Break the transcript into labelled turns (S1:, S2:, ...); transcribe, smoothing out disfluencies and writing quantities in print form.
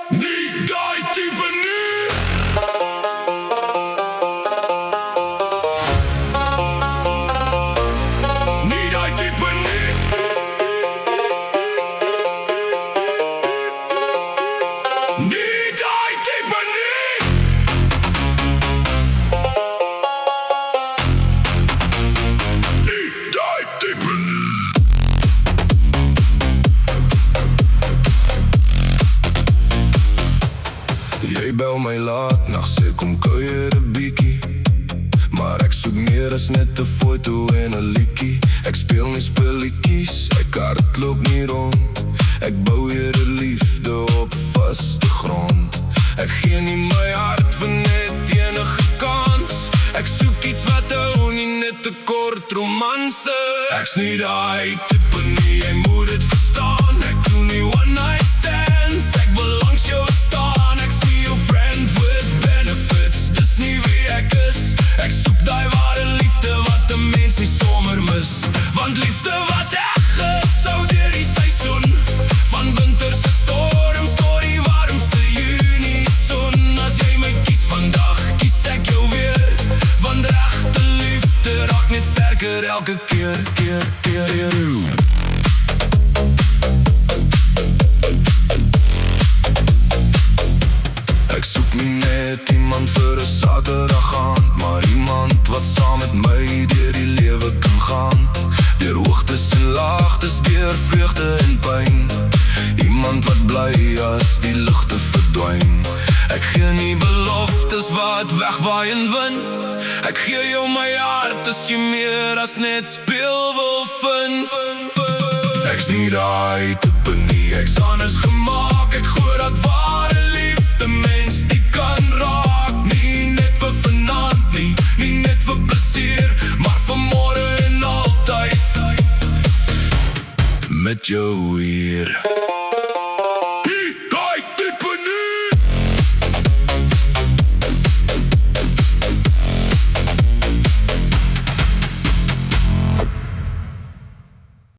S1: Nie daai tipe nie. Nie daai tipe nie. Nie daai tipe nie. Nie daai tipe nie. Jy bel my laat, nacht sê kom kuier 'n bietjie. Maar ek soek meer as net 'n foto en 'n liedjie. Ek speel nie spelletjies, ek hardloop nie rond. Ek bou weer 'n liefde op vaste grond. Ek gee nie my hart vir net enige kans. Ek soek iets wat hou, nie net 'n kort romanse. Ek's nie daai tipe nie, jy moet dit verstaan. Ek doen nie one night stands, ek wil langs jou staan. Ek's nie jou friend with benefits, dis nie wie ek is. Ek soek daai ware liefde wat 'n mens nie sommer mis. Want liefde wat reg is, sou deur die seisoen. Van winterse storms tot die warmste Junieson. As jy my kies vandag, kies ek jou weer. Want regte liefde raak net sterker elke keer. Ek soek nie net iemand vir 'n Saterdag aand, maar iemand wat saam met my deur die lewe kan gaan. Deur hoogtes en laagtes, deur vreugde en pyn. Iemand wat bly as die ligte verdwyn. Ek gee nie beloftes wat wegwaai in wind. Ek gee jou my hart as jy meer as net speel wil vind. Ek's nie daai tipe nie, ek's anders gemaak. Ek glo dat ware liefde mens diep kan raak. Nie net vir vanaand nie, nie net vir plesier, maar vir môre en altyd met jou hier.